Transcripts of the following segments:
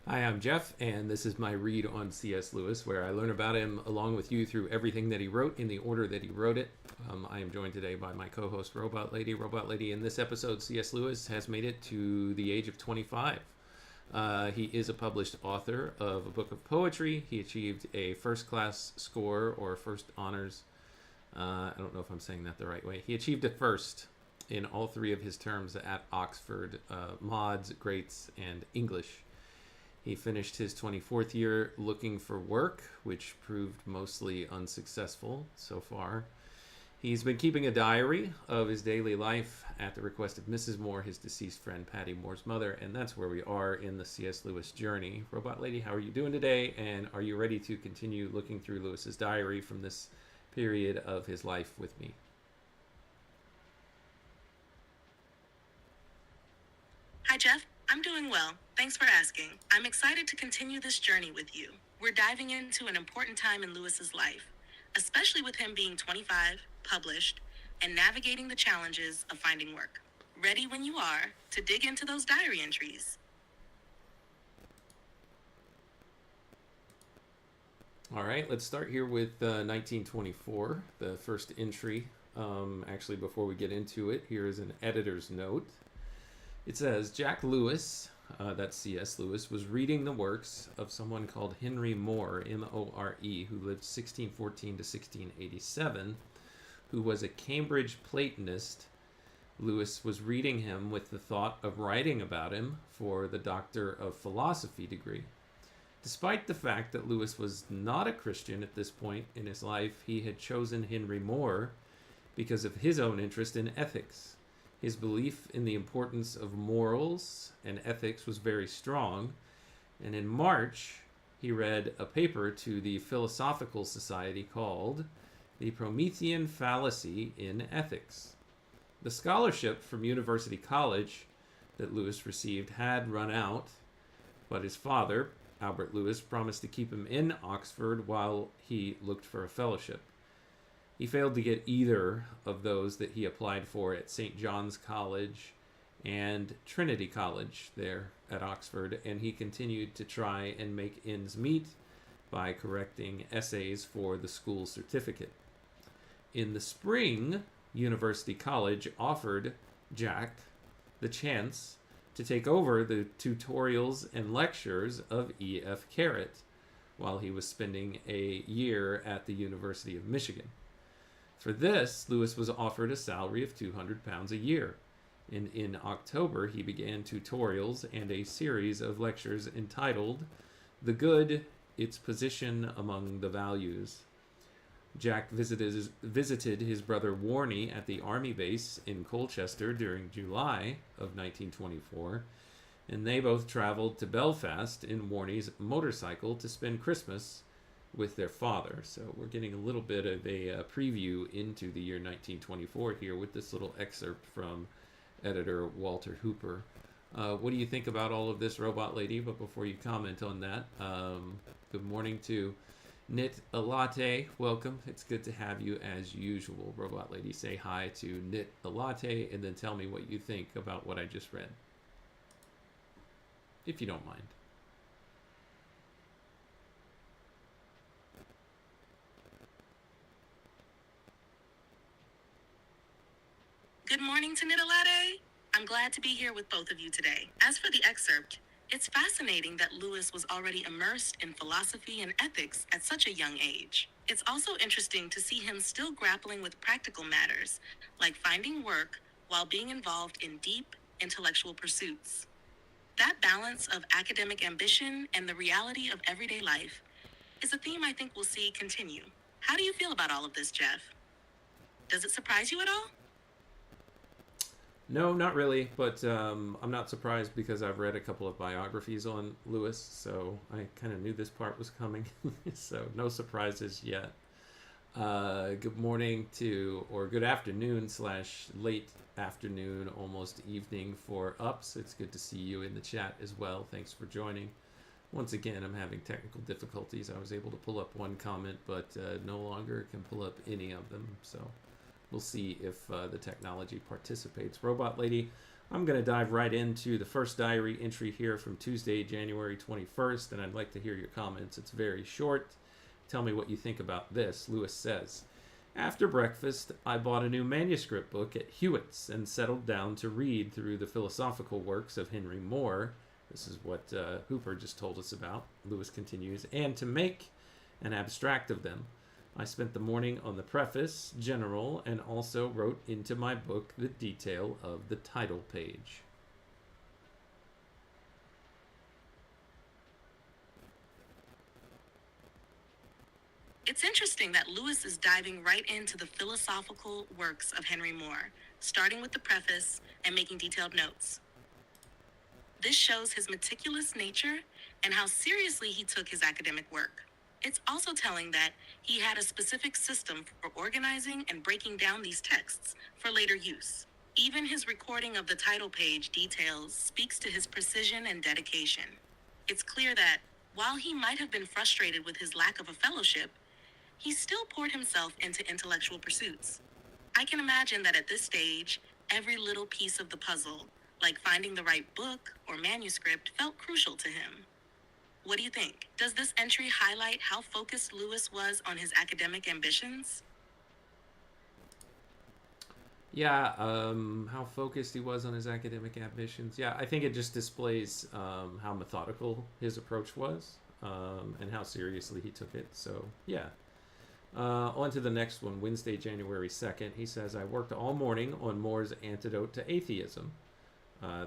Hi, I'm Jeff, and this is my read on C.S. Lewis, where I learn about him along with you through everything that he wrote in the order that he wrote it. I am joined today by my co-host, Robot Lady. Robot Lady, in this episode, C.S. Lewis has made it to the age of 25. He is a published author of a book of poetry. He achieved a first-class score, or first honors. I don't know if I'm saying that the right way. He achieved a first in all three of his terms at Oxford, Mods, Greats, and English. He finished his 24th year looking for work, which proved mostly unsuccessful so far. He's been keeping a diary of his daily life at the request of Mrs. Moore, his deceased friend Paddy Moore's mother, and that's where we are in the C.S. Lewis journey. Robot Lady, how are you doing today, and are you ready to continue looking through Lewis's diary from this period of his life with me? Hi, Jeff. I'm doing well. Thanks for asking. I'm excited to continue this journey with you. We're diving into an important time in Lewis's life, especially with him being 25, published, and navigating the challenges of finding work. Ready when you are to dig into those diary entries. All right, let's start here with 1924, the first entry. Actually, before we get into it, here is an editor's note. It says, Jack Lewis, that's C.S. Lewis, was reading the works of someone called Henry Moore, M-O-R-E, who lived 1614 to 1687, who was a Cambridge Platonist. Lewis was reading him with the thought of writing about him for the Doctor of Philosophy degree. Despite the fact that Lewis was not a Christian at this point in his life, he had chosen Henry Moore because of his own interest in ethics. His belief in the importance of morals and ethics was very strong, and in March, he read a paper to the Philosophical Society called The Promethean Fallacy in Ethics. The scholarship from University College that Lewis received had run out, but his father, Albert Lewis, promised to keep him in Oxford while he looked for a fellowship. He failed to get either of those that he applied for at St. John's College and Trinity College there at Oxford, and he continued to try and make ends meet by correcting essays for the school certificate. In the spring, University College offered Jack the chance to take over the tutorials and lectures of E.F. Carrot while he was spending a year at the University of Michigan. For this, Lewis was offered a salary of £200 a year. In October, he began tutorials and a series of lectures entitled The Good, Its Position Among the Values. Jack visited his brother Warney at the Army base in Colchester during July of 1924, and they both traveled to Belfast in Warney's motorcycle to spend Christmas with their father. So we're getting a little bit of a preview into the year 1924 here with this little excerpt from editor Walter Hooper. What do you think about all of this, Robot Lady? But before you comment on that, good morning to Knit a Latte. Welcome. It's good to have you as usual. Robot Lady, say hi to Knit a Latte and then tell me what you think about what I just read, if you don't mind. Good morning to Knit a Latte. I'm glad to be here with both of you today. As for the excerpt, It's fascinating that Lewis was already immersed in philosophy and ethics at such a young age. It's also interesting to see him still grappling with practical matters, like finding work while being involved in deep intellectual pursuits. That balance of academic ambition and the reality of everyday life is a theme I think we'll see continue. How do you feel about all of this, Jeff? Does it surprise you at all? No, not really, but I'm not surprised because I've read a couple of biographies on Lewis, so I kind of knew this part was coming. So no surprises yet. Good morning to, or good afternoon slash late afternoon, almost evening for Ups. It's good to see you in the chat as well. Thanks for joining. Once again, I'm having technical difficulties. I was able to pull up one comment, but no longer can pull up any of them. So we'll see if the technology participates. Robot Lady, I'm going to dive right into the first diary entry here from Tuesday, January 21st, and I'd like to hear your comments. It's very short. Tell me what you think about this. Lewis says, after breakfast, I bought a new manuscript book at Hewitt's and settled down to read through the philosophical works of Henry Moore. This is what Hooper just told us about. Lewis continues, and to make an abstract of them. I spent the morning on the preface, general, and also wrote into my book the detail of the title page. It's interesting that Lewis is diving right into the philosophical works of Henry Moore, starting with the preface and making detailed notes. This shows his meticulous nature and how seriously he took his academic work. It's also telling that he had a specific system for organizing and breaking down these texts for later use. Even his recording of the title page details speaks to his precision and dedication. It's clear that, while he might have been frustrated with his lack of a fellowship, he still poured himself into intellectual pursuits. I can imagine that at this stage, every little piece of the puzzle, like finding the right book or manuscript, felt crucial to him. What do you think? Does this entry highlight how focused Lewis was on his academic ambitions? Yeah, how focused he was on his academic ambitions. Yeah, I think it just displays how methodical his approach was and how seriously he took it. So, yeah. On to the next one, Wednesday, January 2nd. He says, I worked all morning on Moore's Antidote to Atheism.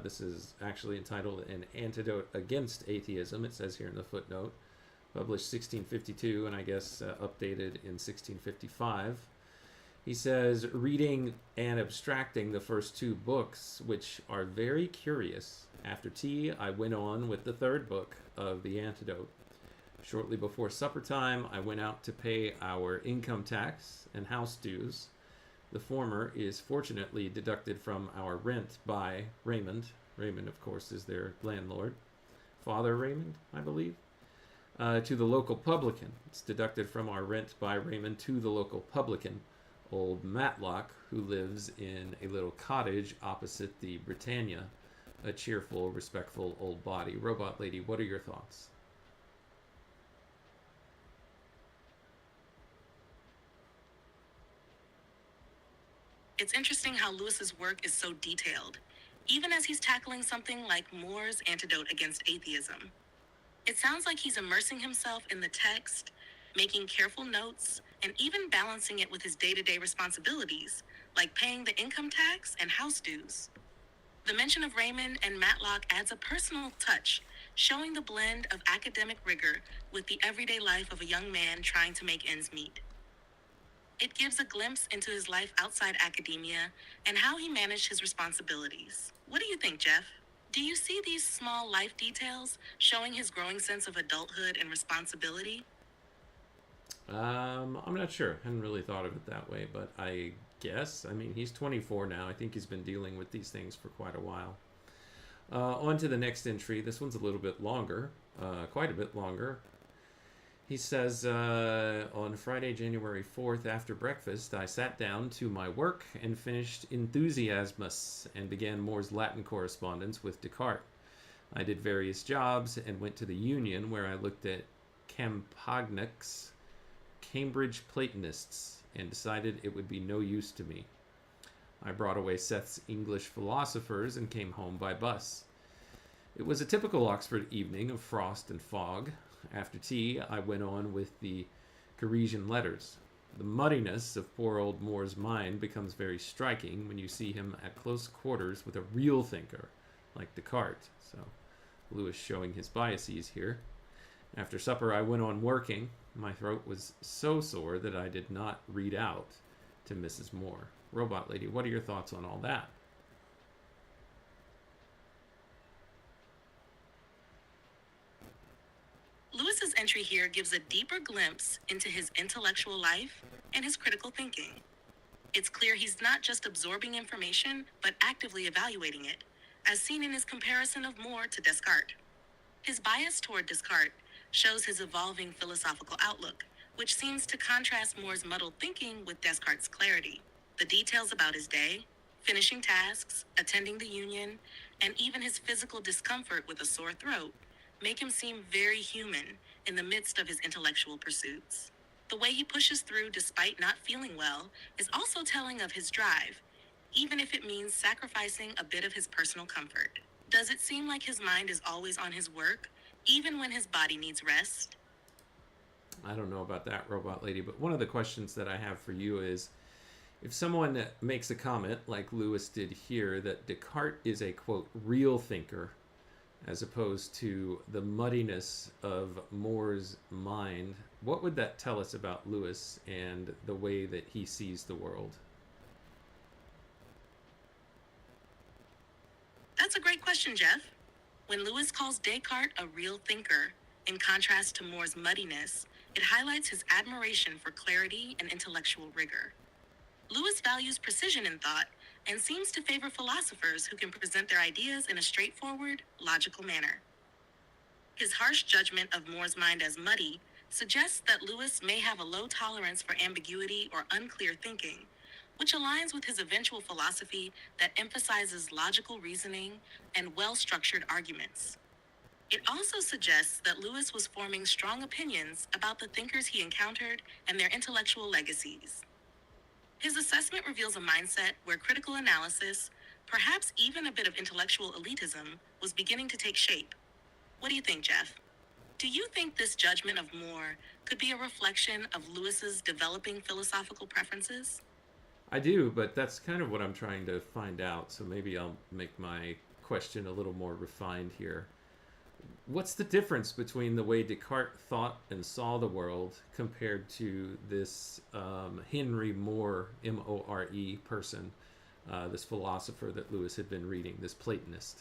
This is actually entitled An Antidote Against Atheism, it says here in the footnote. Published 1652 and I guess updated in 1655. He says, reading and abstracting the first two books, which are very curious. After tea, I went on with the third book of The Antidote. Shortly before supper time, I went out to pay our income tax and house dues. The former is fortunately deducted from our rent by Raymond. Raymond, of course, is their landlord. Father Raymond, I believe. To the local publican. It's deducted from our rent by Raymond to the local publican, old Matlock, who lives in a little cottage opposite the Britannia, a cheerful, respectful old body. Robot Lady, what are your thoughts? It's interesting how Lewis's work is so detailed, even as he's tackling something like Moore's Antidote Against Atheism. It sounds like he's immersing himself in the text, making careful notes, and even balancing it with his day-to-day responsibilities, like paying the income tax and house dues. The mention of Raymond and Matlock adds a personal touch, showing the blend of academic rigor with the everyday life of a young man trying to make ends meet. It gives a glimpse into his life outside academia and how he managed his responsibilities. What do you think, Jeff? Do you see these small life details showing his growing sense of adulthood and responsibility? I'm not sure. I hadn't really thought of it that way, but I guess. I mean, he's 24 now. I think he's been dealing with these things for quite a while. On to the next entry. This one's a little bit longer, quite a bit longer. He says, on Friday, January 4th, after breakfast, I sat down to my work and finished Enthusiasmus and began Moore's Latin correspondence with Descartes. I did various jobs and went to the Union where I looked at Campagnic's Cambridge Platonists and decided it would be no use to me. I brought away Seth's English Philosophers and came home by bus. It was a typical Oxford evening of frost and fog. After tea, I went on with the Parisian letters. The muddiness of poor old Moore's mind becomes very striking when you see him at close quarters with a real thinker like Descartes. So, Lewis showing his biases here. After supper, I went on working. My throat was so sore that I did not read out to Mrs. Moore. Robot Lady, what are your thoughts on all that? Lewis's entry here gives a deeper glimpse into his intellectual life and his critical thinking. It's clear he's not just absorbing information, but actively evaluating it, as seen in his comparison of Moore to Descartes. His bias toward Descartes shows his evolving philosophical outlook, which seems to contrast Moore's muddled thinking with Descartes' clarity. The details about his day, finishing tasks, attending the union, and even his physical discomfort with a sore throat make him seem very human in the midst of his intellectual pursuits. The way he pushes through despite not feeling well is also telling of his drive, even if it means sacrificing a bit of his personal comfort. Does it seem like his mind is always on his work, even when his body needs rest? I don't know about that, Robot Lady, but one of the questions that I have for you is, if someone makes a comment, like Lewis did here, that Descartes is a, quote, real thinker, as opposed to the muddiness of Moore's mind, what would that tell us about Lewis and the way that he sees the world? That's a great question, Jeff. When Lewis calls Descartes a real thinker, in contrast to Moore's muddiness, it highlights his admiration for clarity and intellectual rigor. Lewis values precision in thought and seems to favor philosophers who can present their ideas in a straightforward, logical manner. His harsh judgment of Moore's mind as muddy suggests that Lewis may have a low tolerance for ambiguity or unclear thinking, which aligns with his eventual philosophy that emphasizes logical reasoning and well-structured arguments. It also suggests that Lewis was forming strong opinions about the thinkers he encountered and their intellectual legacies. His assessment reveals a mindset where critical analysis, perhaps even a bit of intellectual elitism, was beginning to take shape. What do you think, Jeff? Do you think this judgment of Moore could be a reflection of Lewis's developing philosophical preferences? I do, but that's kind of what I'm trying to find out, so maybe I'll make my question a little more refined here. What's the difference between the way Descartes thought and saw the world compared to this Henry Moore, M-O-R-E person, this philosopher that Lewis had been reading, this Platonist?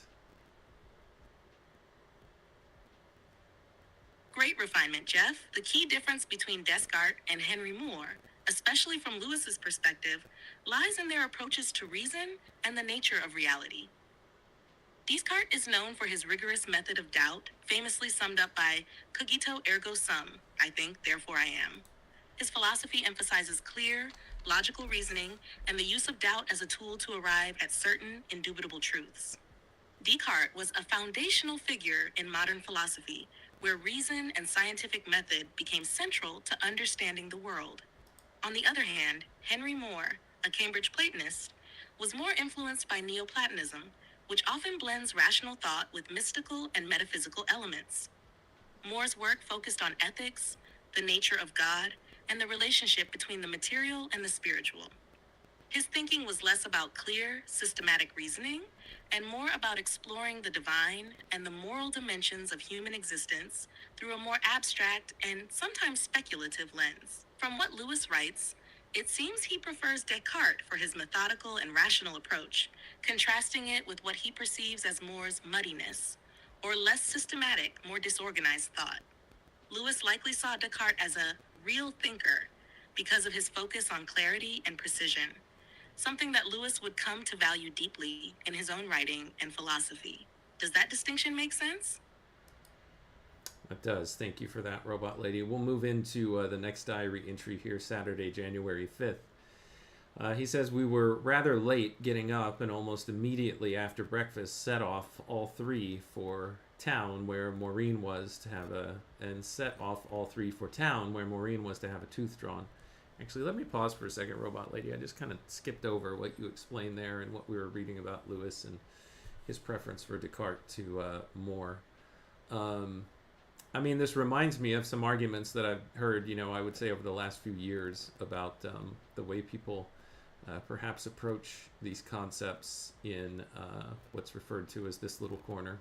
Great refinement, Jeff. The key difference between Descartes and Henry Moore, especially from Lewis's perspective, lies in their approaches to reason and the nature of reality. Descartes is known for his rigorous method of doubt, famously summed up by cogito ergo sum, I think, therefore I am. His philosophy emphasizes clear, logical reasoning and the use of doubt as a tool to arrive at certain, indubitable truths. Descartes was a foundational figure in modern philosophy, where reason and scientific method became central to understanding the world. On the other hand, Henry Moore, a Cambridge Platonist, was more influenced by Neoplatonism, which often blends rational thought with mystical and metaphysical elements. Moore's work focused on ethics, the nature of God, and the relationship between the material and the spiritual. His thinking was less about clear, systematic reasoning, and more about exploring the divine and the moral dimensions of human existence through a more abstract and sometimes speculative lens. From what Lewis writes, it seems he prefers Descartes for his methodical and rational approach, contrasting it with what he perceives as Moore's muddiness, or less systematic, more disorganized thought. Lewis likely saw Descartes as a real thinker because of his focus on clarity and precision, something that Lewis would come to value deeply in his own writing and philosophy. Does that distinction make sense? It does. Thank you for that, Robot Lady. We'll move into the next diary entry here, Saturday, January 5th. He says, we were rather late getting up and almost immediately after breakfast set off all three for town where Maureen was to have a tooth drawn. Actually, let me pause for a second, Robot Lady. I just kind of skipped over what you explained there and what we were reading about Lewis and his preference for Descartes to Moore. Um, I mean, this reminds me of some arguments that I've heard, I would say over the last few years about the way people perhaps approach these concepts in what's referred to as this little corner.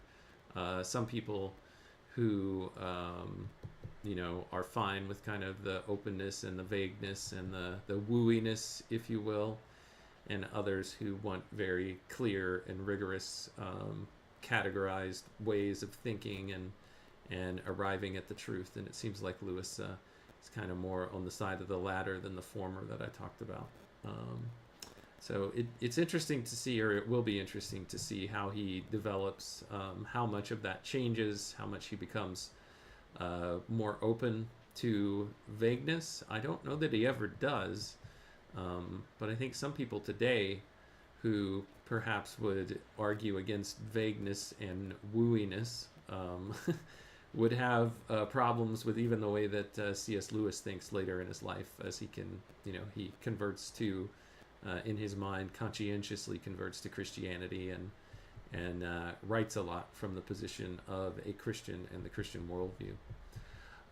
Some people who, are fine with kind of the openness and the vagueness and the wooiness, if you will, and others who want very clear and rigorous, categorized ways of thinking and arriving at the truth. And it seems like Lewis is kind of more on the side of the latter than the former that I talked about. So it's interesting to see, or it will be interesting to see how he develops, how much of that changes, how much he becomes more open to vagueness. I don't know that he ever does, but I think some people today who perhaps would argue against vagueness and wooiness would have problems with even the way that C.S. Lewis thinks later in his life, as he can, he converts to, in his mind, conscientiously converts to Christianity and writes a lot from the position of a Christian and the Christian worldview.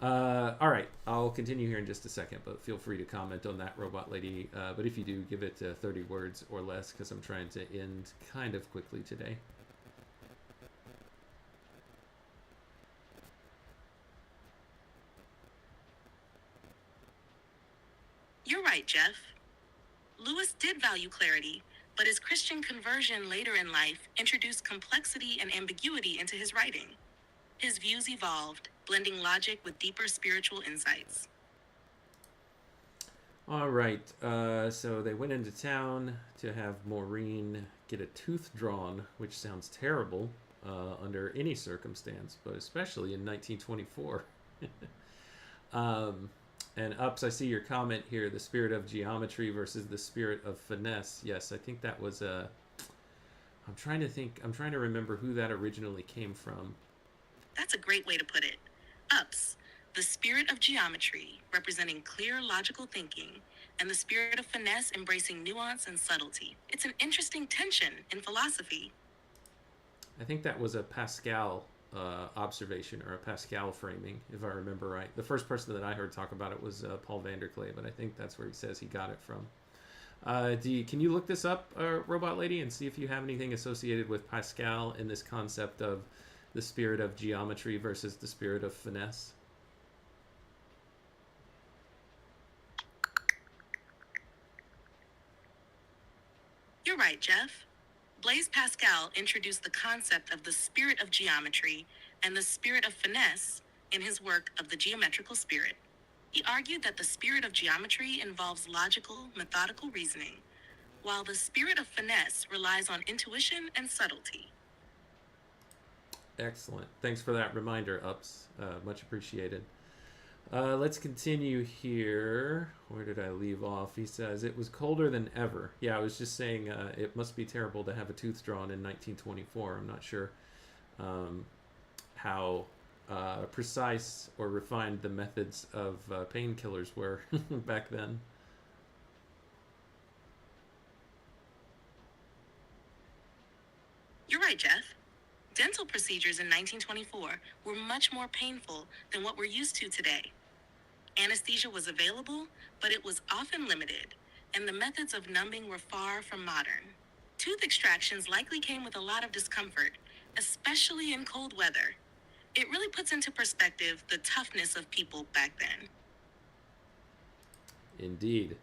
All right, I'll continue here in just a second, but feel free to comment on that, Robot Lady. But if you do, give it 30 words or less, because I'm trying to end kind of quickly today. You're right, Jeff. Lewis did value clarity, but his Christian conversion later in life introduced complexity and ambiguity into his writing. His views evolved, blending logic with deeper spiritual insights. All right, so they went into town to have Maureen get a tooth drawn, which sounds terrible under any circumstance, but especially in 1924. And Ups, I see your comment here, the spirit of geometry versus the spirit of finesse. Yes, I think that was I'm trying to remember who that originally came from. That's a great way to put it. Ups, the spirit of geometry, representing clear logical thinking, and the spirit of finesse embracing nuance and subtlety. It's an interesting tension in philosophy. I think that was a Pascal observation or a Pascal framing, if I remember right. The first person that I heard talk about it was Paul Vanderklay, but I think that's where he says he got it from. Can you look this up, Robot Lady, and see if you have anything associated with Pascal in this concept of the spirit of geometry versus the spirit of finesse? You're right, Jeff. Blaise Pascal introduced the concept of the spirit of geometry and the spirit of finesse in his work of the geometrical spirit. He argued that the spirit of geometry involves logical, methodical reasoning, while the spirit of finesse relies on intuition and subtlety. Excellent. Thanks for that reminder, Ups. Much appreciated. Let's continue here. Where did I leave off? He says, it was colder than ever. Yeah, I was just saying it must be terrible to have a tooth drawn in 1924. I'm not sure how precise or refined the methods of painkillers were back then. You're right, Jeff. Dental procedures in 1924 were much more painful than what we're used to today. Anesthesia was available, but it was often limited, and the methods of numbing were far from modern. Tooth extractions likely came with a lot of discomfort, especially in cold weather. It really puts into perspective the toughness of people back then. Indeed.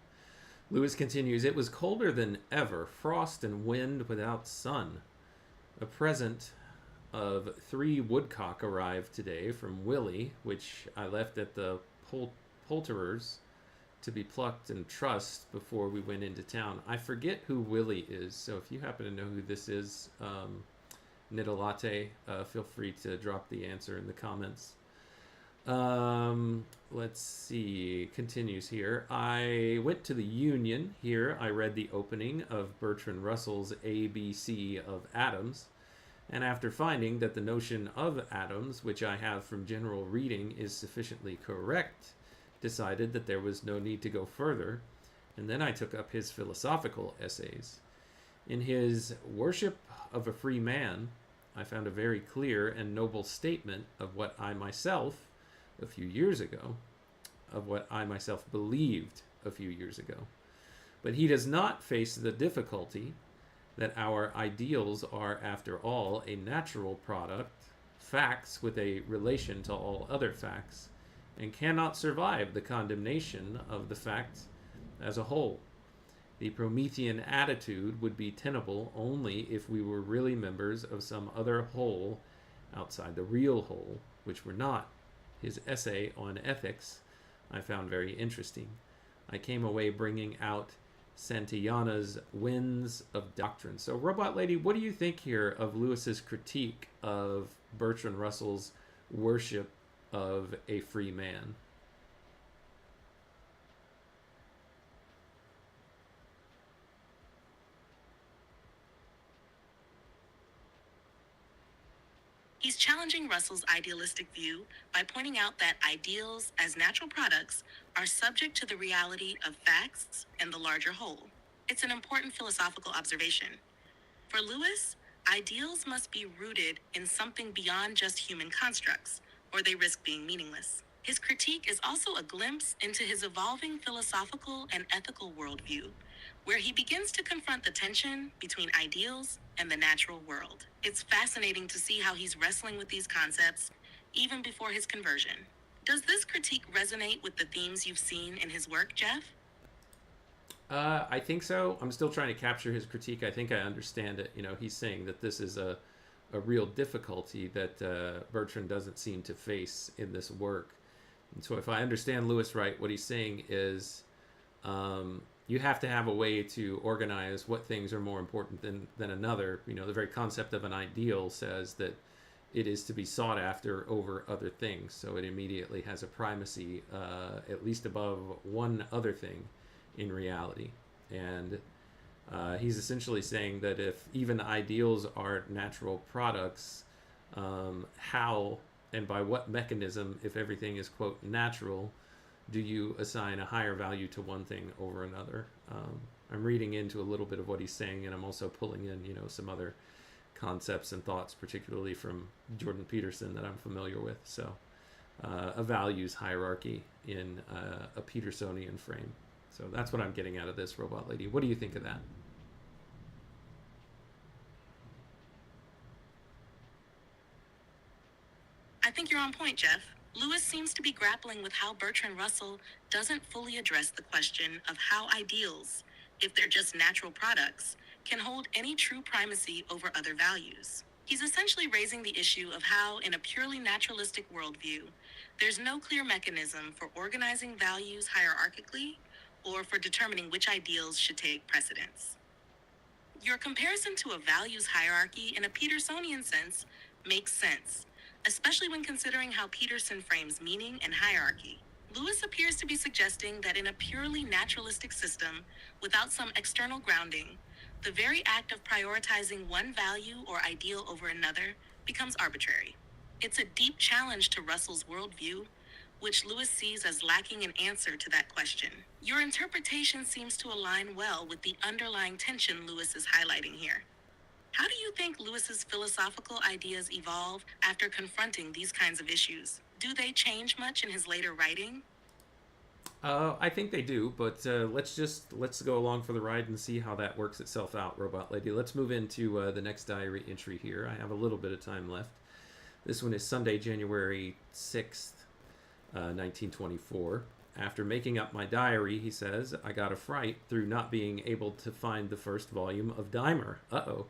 Lewis continues, it was colder than ever, frost and wind without sun. A present of 3 woodcock arrived today from Willie, which I left at the poulterer's to be plucked and trussed before we went into town. I forget who Willie is, so if you happen to know who this is, Nidalate, feel free to drop the answer in the comments. Let's see, continues here. I went to the Union. Here I read the opening of Bertrand Russell's ABC of Atoms, and after finding that the notion of atoms, which I have from general reading, is sufficiently correct, decided that there was no need to go further, and then I took up his philosophical essays. In his Worship of a Free Man, I found a very clear and noble statement of what I myself, a few years ago, of what I myself believed a few years ago. But he does not face the difficulty that our ideals are, after all, a natural product, facts with a relation to all other facts, and cannot survive the condemnation of the fact as a whole. The Promethean attitude would be tenable only if we were really members of some other whole outside the real whole, which we're not. His essay on ethics I found very interesting. I came away bringing out Santayana's Winds of Doctrine. So, Robot Lady, what do you think here of Lewis's critique of Bertrand Russell's worship of a free man? He's challenging Russell's idealistic view by pointing out that ideals, as natural products, are subject to the reality of facts and the larger whole. It's an important philosophical observation. For Lewis, ideals must be rooted in something beyond just human constructs, or they risk being meaningless. His critique is also a glimpse into his evolving philosophical and ethical worldview, where he begins to confront the tension between ideals and the natural world. It's fascinating to see how he's wrestling with these concepts even before his conversion. Does this critique resonate with the themes you've seen in his work, Jeff? I think so. I'm still trying to capture his critique. I think I understand it. You know, he's saying that this is a real difficulty that Bertrand doesn't seem to face in this work. And so if I understand Lewis right, what he's saying is you have to have a way to organize what things are more important than another. You know, the very concept of an ideal says that it is to be sought after over other things. So it immediately has a primacy, at least above one other thing in reality. And he's essentially saying that if even ideals are natural products, how and by what mechanism, if everything is, quote, natural, do you assign a higher value to one thing over another? I'm reading into a little bit of what he's saying, and I'm also pulling in, you know, some other concepts and thoughts, particularly from Jordan Peterson, that I'm familiar with. So a values hierarchy in a Petersonian frame. So that's what I'm getting out of this, Robot Lady. What do you think of that? I think you're on point, Jeff. Lewis seems to be grappling with how Bertrand Russell doesn't fully address the question of how ideals, if they're just natural products, can hold any true primacy over other values. He's essentially raising the issue of how, in a purely naturalistic worldview, there's no clear mechanism for organizing values hierarchically or for determining which ideals should take precedence. Your comparison to a values hierarchy in a Petersonian sense makes sense, especially when considering how Peterson frames meaning and hierarchy. Lewis appears to be suggesting that in a purely naturalistic system, without some external grounding, the very act of prioritizing one value or ideal over another becomes arbitrary. It's a deep challenge to Russell's worldview, which Lewis sees as lacking an answer to that question. Your interpretation seems to align well with the underlying tension Lewis is highlighting here. How do you think Lewis's philosophical ideas evolve after confronting these kinds of issues? Do they change much in his later writing? I think they do, but let's go along for the ride and see how that works itself out, Robot Lady. Let's move into the next diary entry here. I have a little bit of time left. This one is Sunday, January 6th, 1924. After making up my diary, he says, I got a fright through not being able to find the first volume of Dahmer. Uh-oh.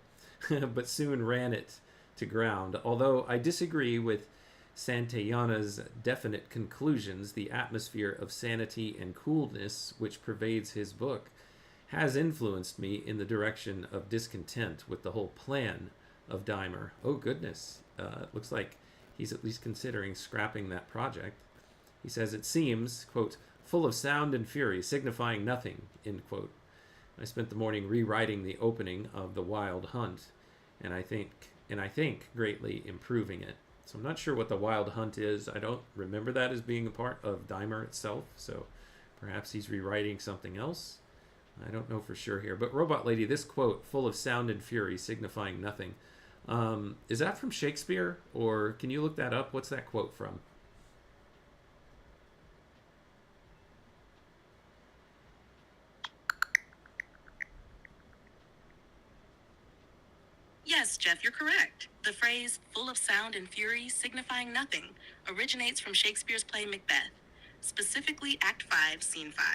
But soon ran it to ground. Although I disagree with Santayana's definite conclusions, the atmosphere of sanity and coolness which pervades his book has influenced me in the direction of discontent with the whole plan of Dahmer. Oh, goodness. It looks like he's at least considering scrapping that project. He says, it seems, quote, full of sound and fury, signifying nothing, end quote. I spent the morning rewriting the opening of The Wild Hunt, and I think greatly improving it. So I'm not sure what The Wild Hunt is. I don't remember that as being a part of Dahmer itself, so perhaps he's rewriting something else. I don't know for sure here, but Robot Lady, this quote, full of sound and fury, signifying nothing. Is that from Shakespeare, or can you look that up? What's that quote from? Yes, Jeff, you're correct. The phrase, full of sound and fury, signifying nothing, originates from Shakespeare's play Macbeth, specifically Act 5, Scene 5.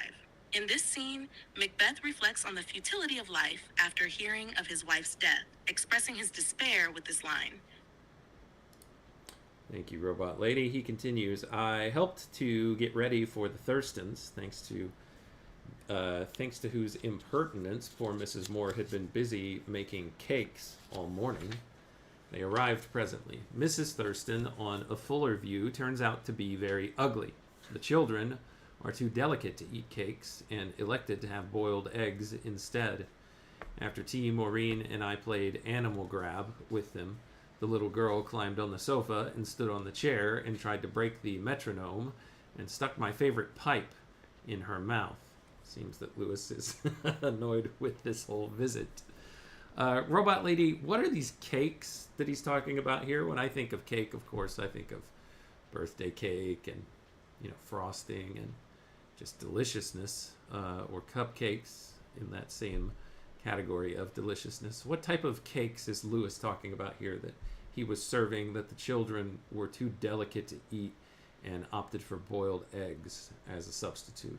In this scene, Macbeth reflects on the futility of life after hearing of his wife's death, expressing his despair with this line. Thank you, Robot Lady. He continues, I helped to get ready for the Thurstons, thanks to whose impertinence poor Mrs. Moore had been busy making cakes all morning. They arrived presently. Mrs. Thurston, on a fuller view, turns out to be very ugly. The children are too delicate to eat cakes and elected to have boiled eggs instead. After tea, Maureen and I played animal grab with them. The little girl climbed on the sofa and stood on the chair and tried to break the metronome and stuck my favorite pipe in her mouth. Seems that Lewis is annoyed with this whole visit. Robot Lady, what are these cakes that he's talking about here? When I think of cake, of course, I think of birthday cake and, frosting and just deliciousness, or cupcakes in that same category of deliciousness. What type of cakes is Lewis talking about here that he was serving that the children were too delicate to eat and opted for boiled eggs as a substitute?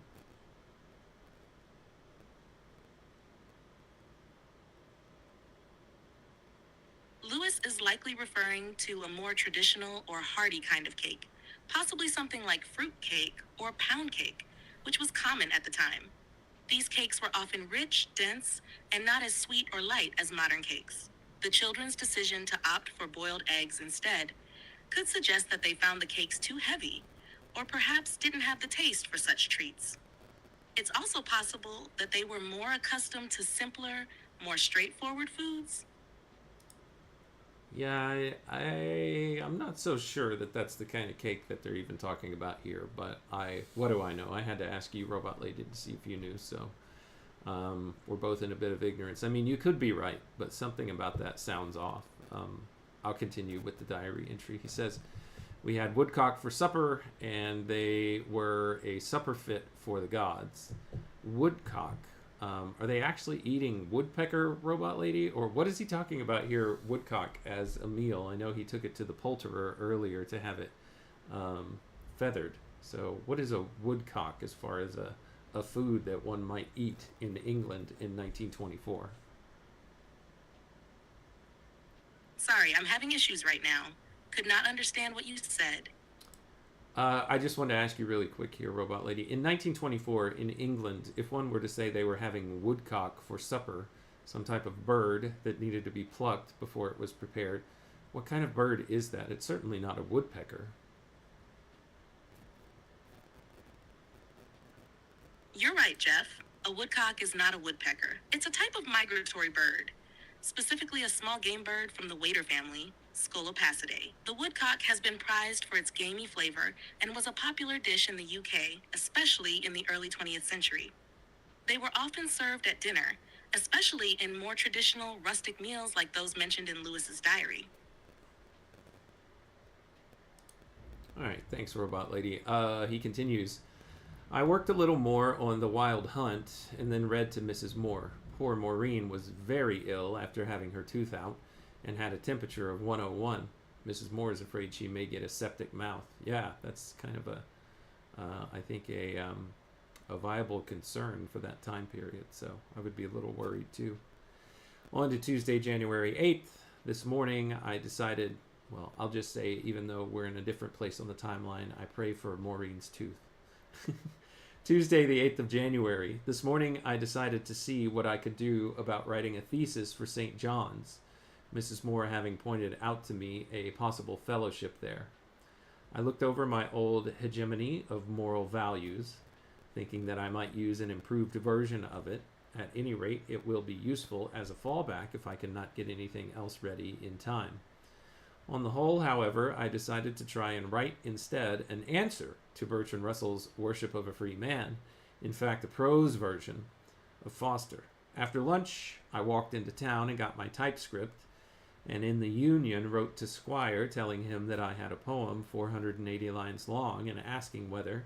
Lewis is likely referring to a more traditional or hearty kind of cake, possibly something like fruit cake or pound cake, which was common at the time. These cakes were often rich, dense, and not as sweet or light as modern cakes. The children's decision to opt for boiled eggs instead could suggest that they found the cakes too heavy, or perhaps didn't have the taste for such treats. It's also possible that they were more accustomed to simpler, more straightforward foods. Yeah, I'm not so sure that that's the kind of cake that they're even talking about here, but what do I know? I had to ask you, Robot Lady, to see if you knew, so we're both in a bit of ignorance. I mean, you could be right, but something about that sounds off. I'll continue with the diary entry. He says, we had woodcock for supper, and they were a supper fit for the gods. Woodcock. Are they actually eating woodpecker, Robot Lady? Or what is he talking about here, woodcock, as a meal? I know he took it to the poulterer earlier to have it feathered. So what is a woodcock as far as a food that one might eat in England in 1924? Sorry, I'm having issues right now. Could not understand what you said. I just wanted to ask you really quick here, Robot Lady. In 1924, in England, if one were to say they were having woodcock for supper, some type of bird that needed to be plucked before it was prepared, what kind of bird is that? It's certainly not a woodpecker. You're right, Jeff. A woodcock is not a woodpecker. It's a type of migratory bird, specifically a small game bird from the wader family, Scolopacidae. The woodcock has been prized for its gamey flavor and was a popular dish in the UK, especially in the early 20th century. They were often served at dinner, especially in more traditional rustic meals like those mentioned in Lewis's diary. All right, thanks, Robot Lady. He continues, I worked a little more on the wild hunt and then read to Mrs. Moore. Poor Maureen was very ill after having her tooth out and had a temperature of 101. Mrs. Moore is afraid she may get a septic mouth. Yeah, that's kind of I think a viable concern for that time period. So I would be a little worried too. On to Tuesday, January 8th. This morning I decided, well, I'll just say, even though we're in a different place on the timeline, I pray for Maureen's tooth. Tuesday, the 8th of January. This morning I decided to see what I could do about writing a thesis for St. John's, Mrs. Moore having pointed out to me a possible fellowship there. I looked over my old hegemony of moral values, thinking that I might use an improved version of it. At any rate, it will be useful as a fallback if I cannot get anything else ready in time. On the whole, however, I decided to try and write instead an answer to Bertrand Russell's Worship of a Free Man, in fact a prose version of Foster. After lunch, I walked into town and got my typescript, and in the Union wrote to Squire telling him that I had a poem 480 lines long and asking whether,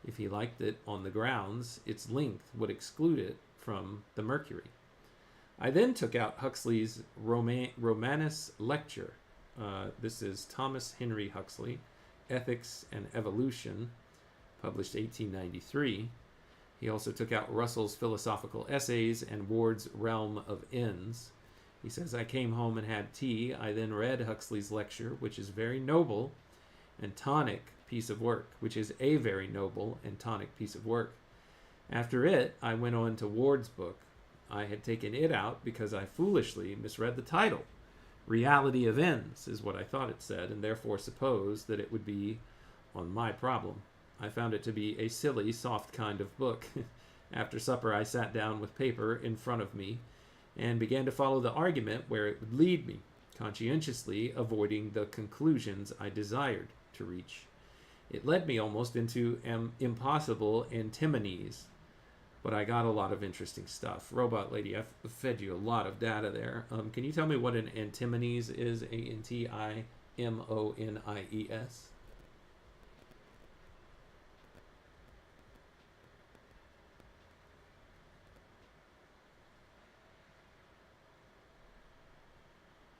if he liked it on the grounds, its length would exclude it from the Mercury. I then took out Huxley's Romanes lecture. This is Thomas Henry Huxley, Ethics and Evolution, published 1893. He also took out Russell's Philosophical Essays and Ward's Realm of Ends. He says, I came home and had tea. I then read Huxley's lecture, which is very noble and tonic piece of work, which is a very noble and tonic piece of work. After it, I went on to Ward's book. I had taken it out because I foolishly misread the title. Reality of Ends is what I thought it said, and therefore supposed that it would be on my problem. I found it to be a silly, soft kind of book. After supper, I sat down with paper in front of me and began to follow the argument where it would lead me, conscientiously avoiding the conclusions I desired to reach. It led me almost into impossible antinomies, but I got a lot of interesting stuff. Robot Lady, I've fed you a lot of data there. Can you tell me what an antimonies is? Antimoniees?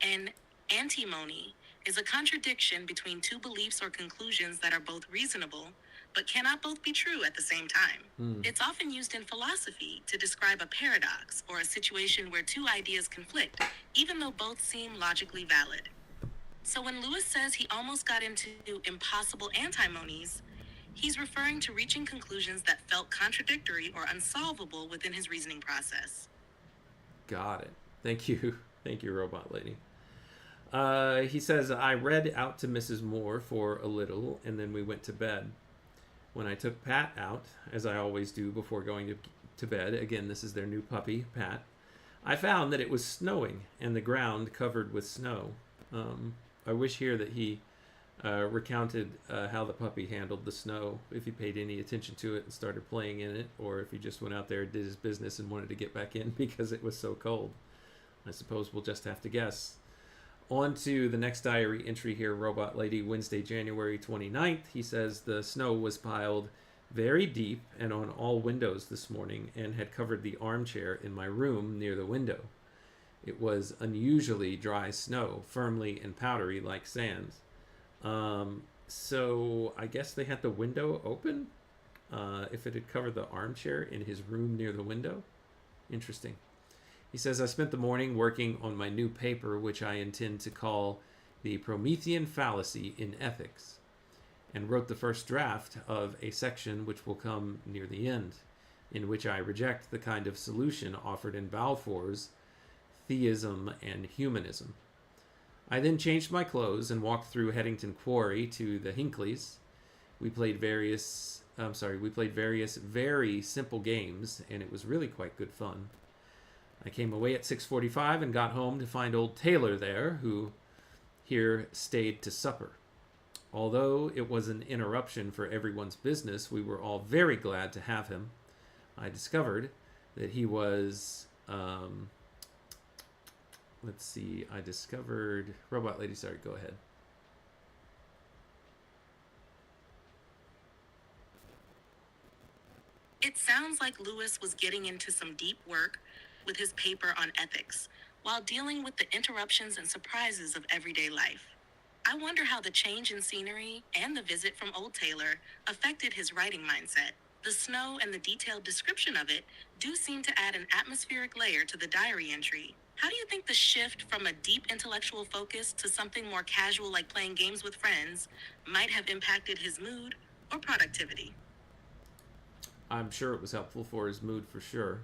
An antimony is a contradiction between two beliefs or conclusions that are both reasonable, but cannot both be true at the same time. It's often used in philosophy to describe a paradox or a situation where two ideas conflict, even though both seem logically valid. So when Lewis says he almost got into impossible antimonies, he's referring to reaching conclusions that felt contradictory or unsolvable within his reasoning process. Got it. Thank you. Thank you, Robot Lady. He says, I read out to Mrs. Moore for a little, and then we went to bed. When I took Pat out, as I always do before going to bed, again, this is their new puppy, Pat, I found that it was snowing and the ground covered with snow. I wish here that he recounted how the puppy handled the snow, if he paid any attention to it and started playing in it, or if he just went out there, did his business, and wanted to get back in because it was so cold. I suppose we'll just have to guess. On to the next diary entry here, Robot Lady, Wednesday, January 29th. He says the snow was piled very deep and on all windows this morning and had covered the armchair in my room near the window. It was unusually dry snow, firmly and powdery like sand. So I guess they had the window open if it had covered the armchair in his room near the window. Interesting. He says, I spent the morning working on my new paper, which I intend to call The Promethean Fallacy in Ethics, and wrote the first draft of a section which will come near the end, in which I reject the kind of solution offered in Balfour's Theism and Humanism. I then changed my clothes and walked through Headington Quarry to the Hinckleys. We played various very simple games, and it was really quite good fun. I came away at 6:45 and got home to find old Taylor there, who here stayed to supper. Although it was an interruption for everyone's business, we were all very glad to have him. I discovered that he was, Robot Lady, sorry, go ahead. It sounds like Lewis was getting into some deep work with his paper on ethics, while dealing with the interruptions and surprises of everyday life. I wonder how the change in scenery and the visit from Old Taylor affected his writing mindset. The snow and the detailed description of it do seem to add an atmospheric layer to the diary entry. How do you think the shift from a deep intellectual focus to something more casual like playing games with friends might have impacted his mood or productivity? I'm sure it was helpful for his mood for sure.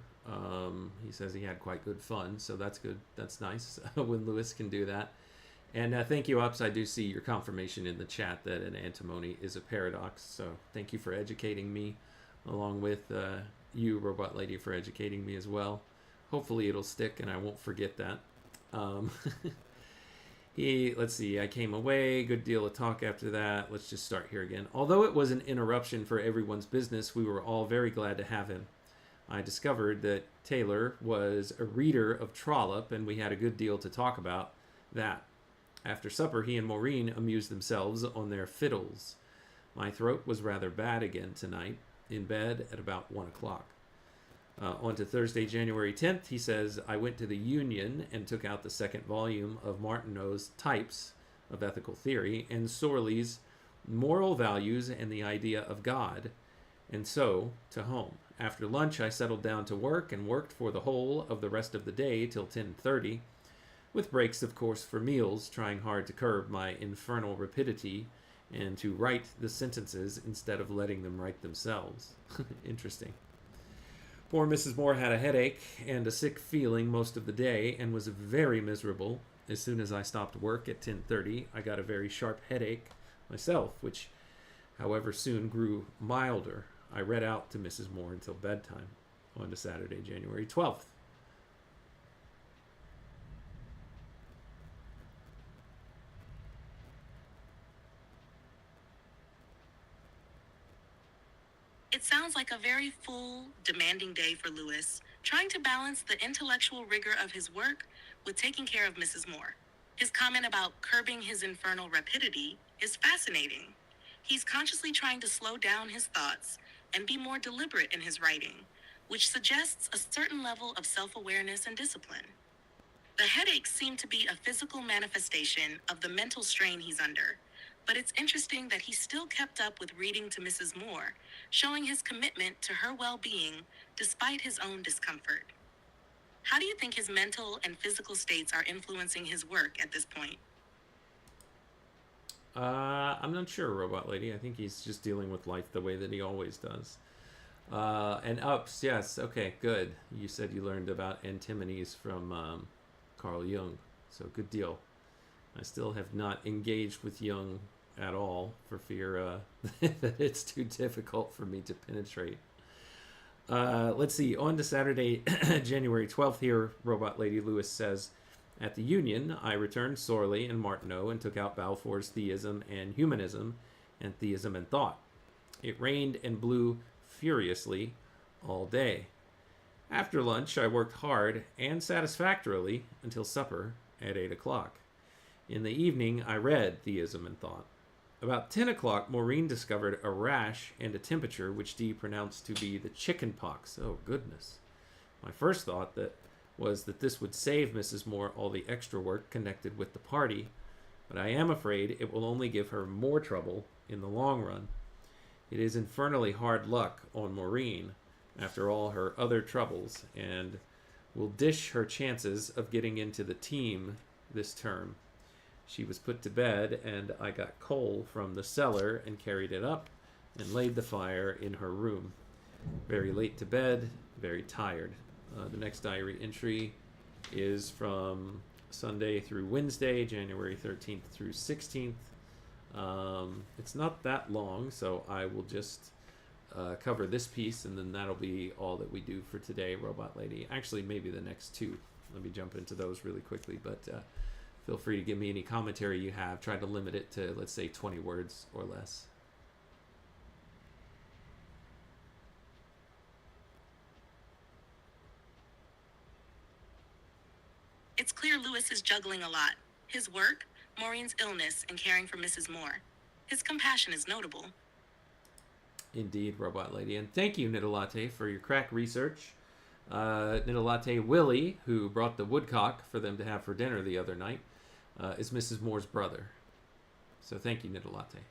He says he had quite good fun, so that's good. That's nice when Lewis can do that. And thank you, Ups. I do see your confirmation in the chat that an antimony is a paradox, so thank you for educating me, along with you, Robot Lady, for educating me as well. Hopefully it'll stick and I won't forget that. Let's see, I came away, good deal of talk after that. Let's just start here again. Although it was an interruption for everyone's business, we were all very glad to have him. I discovered that Taylor was a reader of Trollope, and we had a good deal to talk about that. After supper, he and Maureen amused themselves on their fiddles. My throat was rather bad again tonight, in bed at about 1 o'clock. On to Thursday, January 10th, he says, I went to the Union and took out the second volume of Martineau's Types of Ethical Theory and Sorley's Moral Values and the Idea of God, and so to home. After lunch, I settled down to work and worked for the whole of the rest of the day till 10:30, with breaks, of course, for meals, trying hard to curb my infernal rapidity and to write the sentences instead of letting them write themselves. Interesting. Poor Mrs. Moore had a headache and a sick feeling most of the day and was very miserable. As soon as I stopped work at 10:30, I got a very sharp headache myself, which, however, soon grew milder. I read out to Mrs. Moore until bedtime. On to Saturday, January 12th. It sounds like a very full, demanding day for Lewis, trying to balance the intellectual rigor of his work with taking care of Mrs. Moore. His comment about curbing his infernal rapidity is fascinating. He's consciously trying to slow down his thoughts and be more deliberate in his writing, which suggests a certain level of self-awareness and discipline. The headaches seem to be a physical manifestation of the mental strain he's under, but it's interesting that he still kept up with reading to Mrs. Moore, showing his commitment to her well-being despite his own discomfort. How do you think his mental and physical states are influencing his work at this point? I'm not sure, Robot Lady. I think he's just dealing with life the way that he always does. And ups, yes. Okay, good. You said you learned about antinomies from Carl Jung, so good deal. I still have not engaged with Jung at all for fear that it's too difficult for me to penetrate. Let's see. On to Saturday, January 12th here, Robot Lady Lewis says, at the Union, I returned Sorley and Martineau and took out Balfour's Theism and Humanism and Theism and Thought. It rained and blew furiously all day. After lunch, I worked hard and satisfactorily until supper at 8 o'clock. In the evening, I read Theism and Thought. About 10 o'clock, Maureen discovered a rash and a temperature which Dee pronounced to be the chicken pox. Oh, goodness. My first thought was that this would save Mrs. Moore all the extra work connected with the party, but I am afraid it will only give her more trouble in the long run. It is infernally hard luck on Maureen after all her other troubles, and will dish her chances of getting into the team this term. She was put to bed, and I got coal from the cellar and carried it up and laid the fire in her room. Very late to bed, very tired. The next diary entry is from Sunday through Wednesday, January 13th through 16th. It's not that long, so I will just cover this piece, and then that'll be all that we do for today, Robot Lady. Actually, maybe the next two. Let me jump into those really quickly, but feel free to give me any commentary you have. Try to limit it to, let's say, 20 words or less. It's clear Lewis is juggling a lot. His work, Maureen's illness, and caring for Mrs. Moore. His compassion is notable. Indeed, Robot Lady. And thank you, Nidalatte, for your crack research. Nidalatte Willie, who brought the woodcock for them to have for dinner the other night, is Mrs. Moore's brother. So thank you, Nidalatte.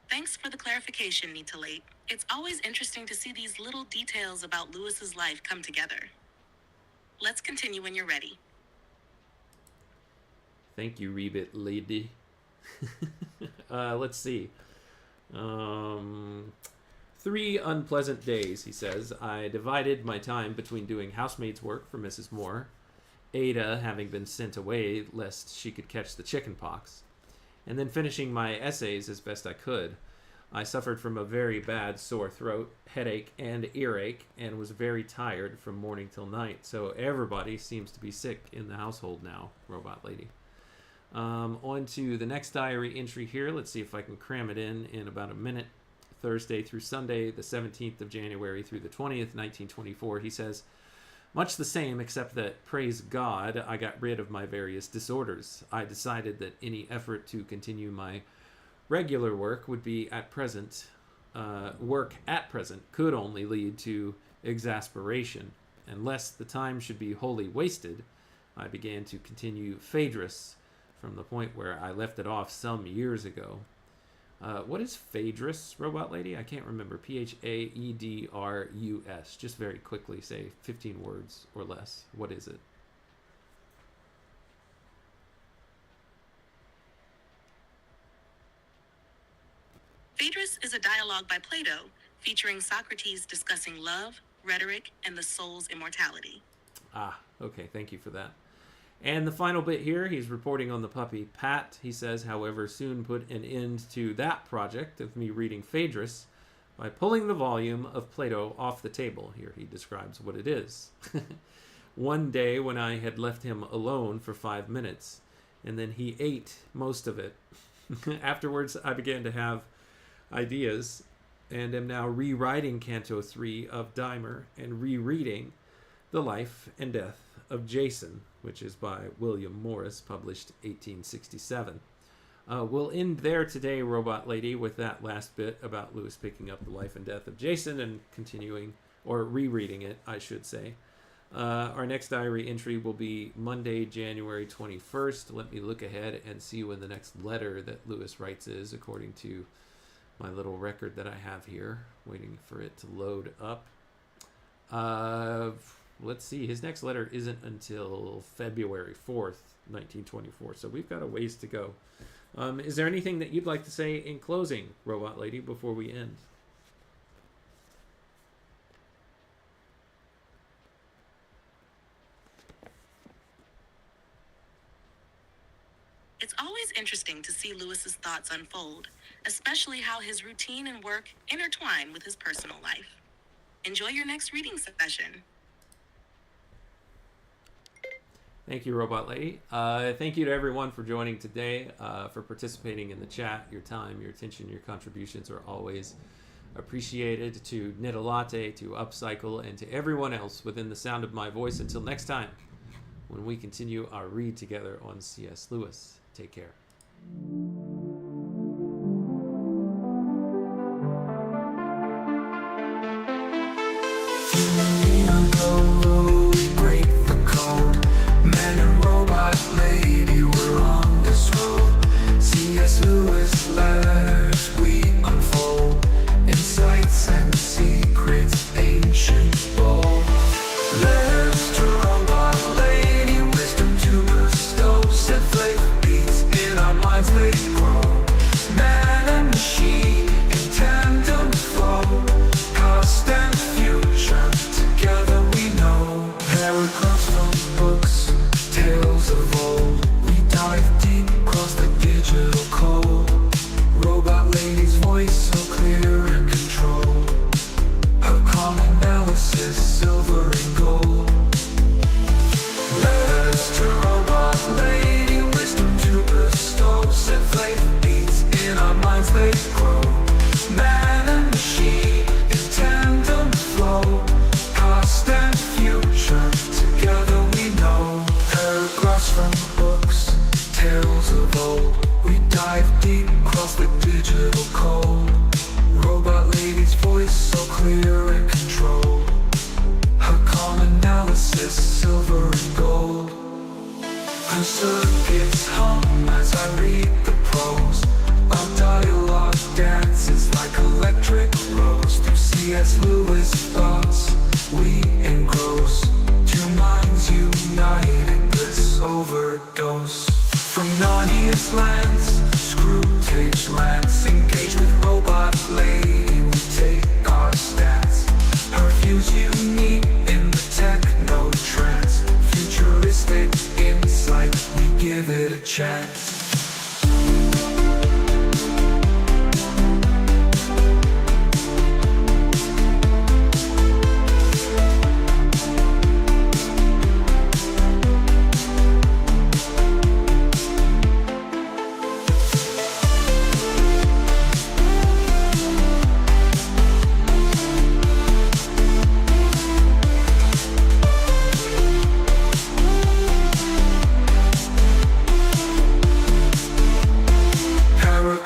Thanks for the clarification, Nitalate. It's always interesting to see these little details about Lewis's life come together. Let's continue when you're ready. Thank you, Rebit Lady. Let's see. 3 unpleasant days, he says. I divided my time between doing housemaid's work for Mrs. Moore, Ada having been sent away lest she could catch the chicken pox, and then finishing my essays as best I could. I suffered from a very bad sore throat, headache, and earache, and was very tired from morning till night. So everybody seems to be sick in the household now, Robot Lady. On to the next diary entry here. Let's see if I can cram it in about a minute. Thursday through Sunday, the 17th of January through the 20th, 1924. He says, much the same, except that, praise God, I got rid of my various disorders. I decided that any effort to continue my regular work would be at present, could only lead to exasperation. And lest the time should be wholly wasted, I began to continue Phaedrus from the point where I left it off some years ago. What is Phaedrus, Robot Lady? I can't remember. Phaedrus. Just very quickly, say 15 words or less. What is it? Phaedrus is a dialogue by Plato featuring Socrates discussing love, rhetoric, and the soul's immortality. Ah, okay. Thank you for that. And the final bit here, he's reporting on the puppy Pat. He says, however, soon put an end to that project of me reading Phaedrus by pulling the volume of Plato off the table. Here he describes what it is. One day when I had left him alone for 5 minutes, and then he ate most of it. Afterwards, I began to have ideas and am now rewriting Canto 3 of Dymer and rereading The Life and Death of Jason, which is by William Morris, published 1867. We'll end there today, Robot Lady, with that last bit about Lewis picking up The Life and Death of Jason and continuing, or rereading it, I should say. Our next diary entry will be Monday, January 21st. Let me look ahead and see when the next letter that Lewis writes is, according to my little record that I have here, waiting for it to load up. Let's see, his next letter isn't until February 4th, 1924, so we've got a ways to go. Is there anything that you'd like to say in closing, Robot Lady, before we end? It's always interesting to see Lewis's thoughts unfold, especially how his routine and work intertwine with his personal life. Enjoy your next reading session. Thank you, Robot Lady. Thank you to everyone for joining today, for participating in the chat. Your time, your attention, your contributions are always appreciated. To Knit a Latte, to Upcycle, and to everyone else within the sound of my voice. Until next time, when we continue our read together on C.S. Lewis. Take care. Man and robot lady, we're on this road. C.S. Lewis letters we unfold, insights and secrets ancient bold. Letters to robot lady, wisdom to bestow. Set flake beats in our minds they grow. Man and machine in tandem flow. Past and future together we know. Paragraphs from books, tales of old. We dive deep across the digital code. Robot lady's voice so clear and controlled. Her calm analysis, silver and gold. Letters to robot lady, wisdom to bestow. Set flake beats in our minds they grow. Man and machine in tandem flow. Past and future together we know. Paragraphs from books, tales of old. We dive deep across the digital code. Robot lady's voice so clear and controlled. Her calm analysis, silver and gold. Her circuits hum as I read the prose. Our dialogue dances like electric rose. Through C.S. Lewis thoughts we engross. Two minds united, bliss overdose. From Narnia's lands, Screwtape lands, engage with robot lady, we take our stance. Her views unique in the techno trance. Futuristic insight, we give it a chance.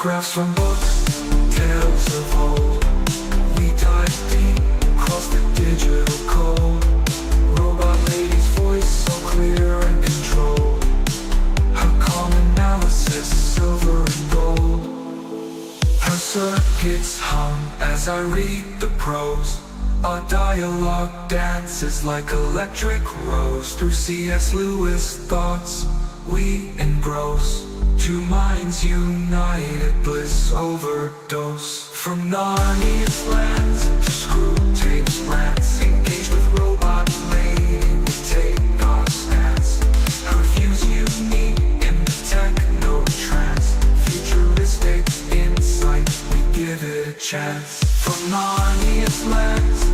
Paragraphs from books, tales of old. We dive deep, cross the digital code. Robot lady's voice so clear and controlled. Her calm analysis, silver and gold. Her circuits hum as I read the prose. Our dialogue dances like electric rose. Through C.S. Lewis thoughts we engross. Two minds united, bliss overdose. From Narnia's lands to screw tapes rants. Engaged with robot lady, we take our stance. Her views unique in the techno trance. Futuristic insight, we give it a chance. From Narnia's lands